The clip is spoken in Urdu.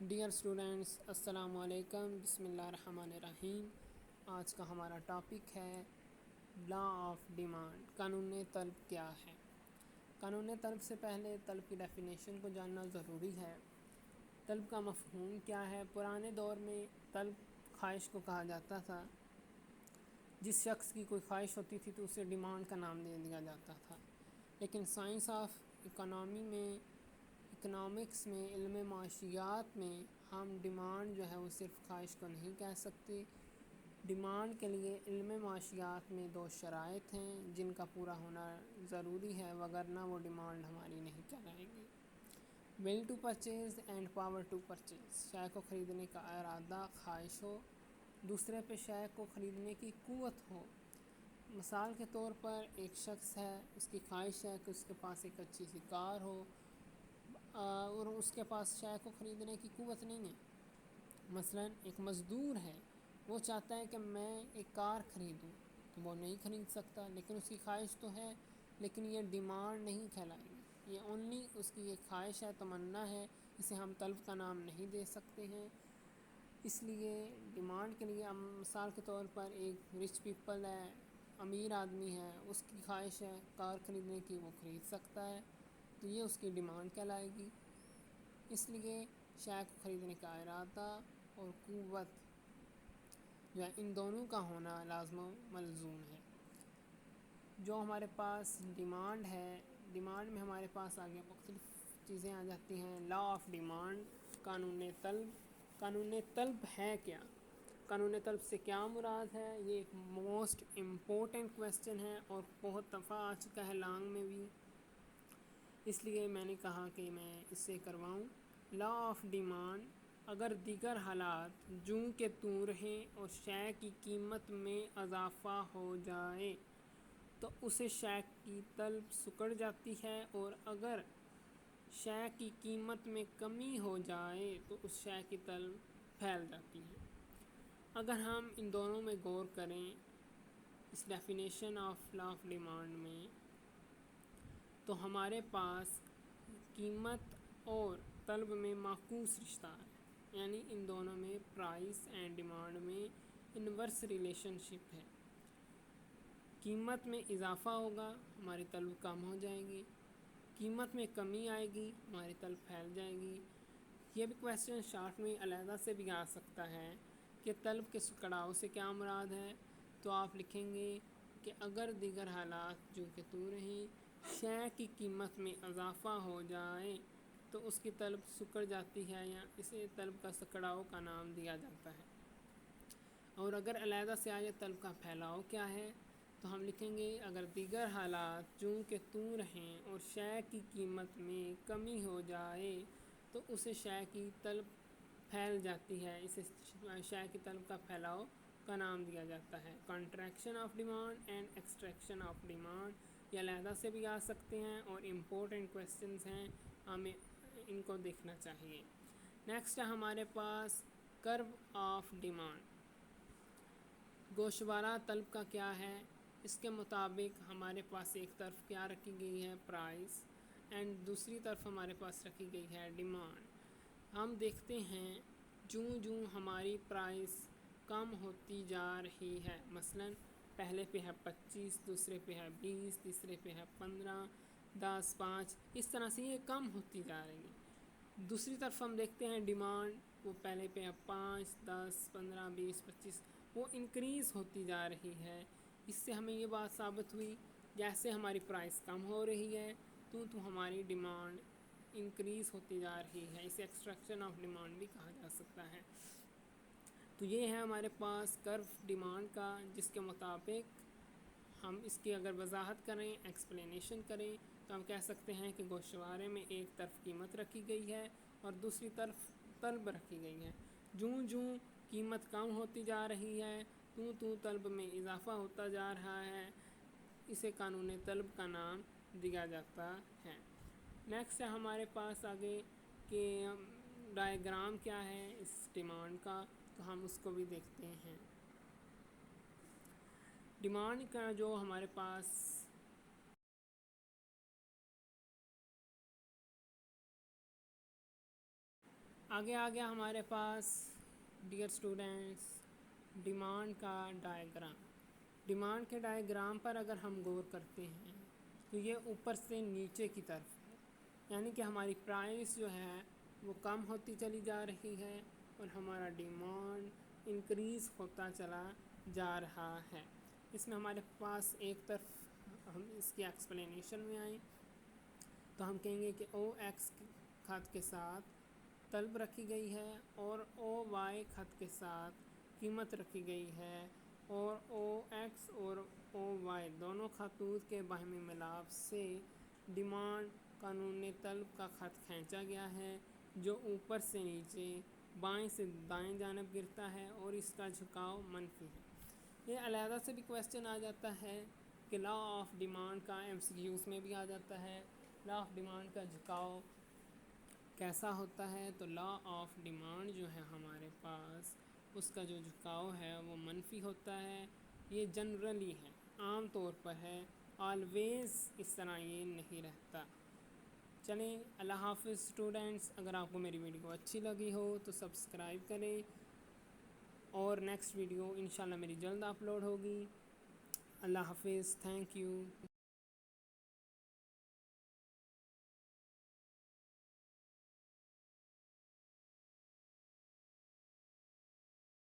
ڈیئر اسٹوڈینٹس، السلام علیکم، بسم اللہ الرحمن الرحیم۔ آج کا ہمارا ٹاپک ہے لا آف ڈیمانڈ، قانون طلب کیا ہے۔ قانون طلب سے پہلے طلب کی ڈیفینیشن کو جاننا ضروری ہے۔ طلب کا مفہوم کیا ہے؟ پرانے دور میں طلب خواہش کو کہا جاتا تھا۔ جس شخص کی کوئی خواہش ہوتی تھی تو اسے ڈیمانڈ کا نام دے دیا جاتا تھا، لیکن سائنس آف اکنامکس میں، علم معاشیات میں، ہم ڈیمانڈ جو ہے وہ صرف خواہش کو نہیں کہہ سکتے۔ ڈیمانڈ کے لیے علم معاشیات میں 2 شرائط ہیں جن کا پورا ہونا ضروری ہے، وگرنہ وہ ڈیمانڈ ہماری نہیں کہلائے گی۔ Will to purchase and power to purchase, شے کو خریدنے کا ارادہ، خواہش ہو، دوسرے پہ شے کو خریدنے کی قوت ہو۔ مثال کے طور پر ایک شخص ہے، اس کی خواہش ہے کہ اس کے پاس ایک اچھی سی کار ہو، اور اس کے پاس شے کو خریدنے کی قوت نہیں ہے۔ مثلا ایک مزدور ہے، وہ چاہتا ہے کہ میں ایک کار خریدوں، تو وہ نہیں خرید سکتا، لیکن اس کی خواہش تو ہے، لیکن یہ ڈیمانڈ نہیں کہلائے گی۔ یہ اونلی اس کی ایک خواہش ہے، تمنا ہے، اسے ہم طلب کا نام نہیں دے سکتے ہیں۔ اس لیے ڈیمانڈ کے لیے ہم مثال کے طور پر ایک رچ پیپل ہے، امیر آدمی ہے، اس کی خواہش ہے کار خریدنے کی، وہ خرید سکتا ہے، تو یہ اس کی ڈیمانڈ کہلائے گی۔ اس لیے شے کو خریدنے کا ارادہ اور قوت جو ہے، ان دونوں کا ہونا لازم و ملزوم ہے۔ جو ہمارے پاس ڈیمانڈ ہے، ڈیمانڈ میں ہمارے پاس آگے مختلف چیزیں آ جاتی ہیں۔ لا آف ڈیمانڈ، قانون طلب۔ قانون طلب ہے کیا؟ قانون طلب سے کیا مراد ہے؟ یہ ایک موسٹ امپورٹنٹ کویسچن ہے اور بہت دفعہ آ چکا ہے لانگ میں بھی، اس لیے میں نے کہا کہ میں اس سے کرواؤں۔ لا آف ڈیمانڈ، اگر دیگر حالات جوں کہ توں رہیں اور شے کی قیمت میں اضافہ ہو جائے تو اسے شے کی طلب سکڑ جاتی ہے، اور اگر شے کی قیمت میں کمی ہو جائے تو اس شے کی طلب پھیل جاتی ہے۔ اگر ہم ان دونوں میں غور کریں اس definition of law of demand میں، تو ہمارے پاس قیمت اور طلب میں معکوس رشتہ ہے، یعنی ان دونوں میں پرائس اینڈ ڈیمانڈ میں انورس ریلیشن شپ ہے۔ قیمت میں اضافہ ہوگا، ہماری طلب کم ہو جائے گی، قیمت میں کمی آئے گی، ہماری طلب پھیل جائے گی۔ یہ بھی کویسچن شارٹ میں علیحدہ سے بھی آ سکتا ہے کہ طلب کے سکڑاؤ سے کیا مراد ہے، تو آپ لکھیں گے کہ اگر دیگر حالات جو کہ تو رہیں، شے کی قیمت میں اضافہ ہو جائے تو اس کی طلب سکڑ جاتی ہے، یا اسے طلب کا سکڑاؤ کا نام دیا جاتا ہے۔ اور اگر علیحدہ سے آئے طلب کا پھیلاؤ کیا ہے، تو ہم لکھیں گے اگر دیگر حالات جوں کہ توں رہیں اور شے کی قیمت میں کمی ہو جائے تو اسے شے کی طلب پھیل جاتی ہے، اسے شے کی طلب کا پھیلاؤ کا نام دیا جاتا ہے۔ Contraction of demand and extraction of demand, یہ علیحدہ سے بھی آ سکتے ہیں اور امپورٹنٹ کویسچنز ہیں، ہمیں ان کو دیکھنا چاہیے۔ نیکسٹ ہے ہمارے پاس کرو آف ڈیمانڈ۔ گوشوارہ طلب کا کیا ہے؟ اس کے مطابق ہمارے پاس ایک طرف کیا رکھی گئی ہے؟ پرائس، اینڈ دوسری طرف ہمارے پاس رکھی گئی ہے ڈیمانڈ۔ ہم دیکھتے ہیں جوں ہماری پرائس کم ہوتی جا رہی ہے، مثلا پہلے پہ ہے 25، دوسرے پہ ہے 20، تیسرے پہ ہے 15، 10، 5، اس طرح سے یہ کم ہوتی جا رہی ہے۔ دوسری طرف ہم دیکھتے ہیں ڈیمانڈ، وہ پہلے پہ ہے 5، 10، 15، 20، 25، وہ انکریز ہوتی جا رہی ہے۔ اس سے ہمیں یہ بات ثابت ہوئی جیسے ہماری پرائس کم ہو رہی ہے تو ہماری ڈیمانڈ انکریز ہوتی جا رہی ہے، اسے ایکسٹریکشن آف ڈیمانڈ بھی کہا جا سکتا ہے۔ تو یہ ہے ہمارے پاس کرو ڈیمانڈ کا، جس کے مطابق ہم اس کی اگر وضاحت کریں، ایکسپلینیشن کریں، تو ہم کہہ سکتے ہیں کہ گوشوارے میں ایک طرف قیمت رکھی گئی ہے اور دوسری طرف طلب رکھی گئی ہے۔ جوں قیمت کم ہوتی جا رہی ہے تو طلب میں اضافہ ہوتا جا رہا ہے، اسے قانون طلب کا نام دیا جاتا ہے۔ نیکسٹ ہے ہمارے پاس آگے کہ ڈائیگرام کیا ہے اس ڈیمانڈ کا، تو ہم اس کو بھی دیکھتے ہیں۔ ڈیمانڈ کا جو ہمارے پاس آگے آ گیا ہمارے پاس ڈیئر اسٹوڈنٹس ڈیمانڈ کا ڈائیگرام. ڈیمانڈ کے ڈائیگرام پر اگر ہم غور کرتے ہیں تو یہ اوپر سے نیچے کی طرف ہے، یعنی کہ ہماری پرائس جو ہے وہ کم ہوتی چلی جا رہی ہے اور ہمارا ڈیمانڈ انکریز ہوتا چلا جا رہا ہے. اس میں ہمارے پاس ایک طرف ہم اس کی ایکسپلینیشن میں آئیں تو ہم کہیں گے کہ او ایکس خط کے ساتھ طلب رکھی گئی ہے اور او وائی خط کے ساتھ قیمت رکھی گئی ہے، اور او ایکس اور او وائی دونوں خطوط کے باہمی ملاپ سے ڈیمانڈ قانون طلب کا خط کھینچا گیا ہے جو اوپر سے نیچے بائیں سے دائیں جانب گرتا ہے اور اس کا جھکاؤ منفی ہے. یہ علیحدہ سے بھی کویسچن آ جاتا ہے کہ لا آف ڈیمانڈ کا MCQs میں بھی آ جاتا ہے، لا آف ڈیمانڈ کا جھکاؤ کیسا ہوتا ہے. تو لا آف ڈیمانڈ جو ہے ہمارے پاس اس کا جو جھکاؤ ہے وہ منفی ہوتا ہے. یہ جنرلی ہے، عام طور پر ہے، آلویز اس طرح یہ نہیں رہتا. چلیں اللہ حافظ اسٹوڈنٹس. اگر آپ کو میری ویڈیو اچھی لگی ہو تو سبسکرائب کریں اور نیکسٹ ویڈیو انشاءاللہ میری جلد اپلوڈ ہوگی. اللہ حافظ. Thank you.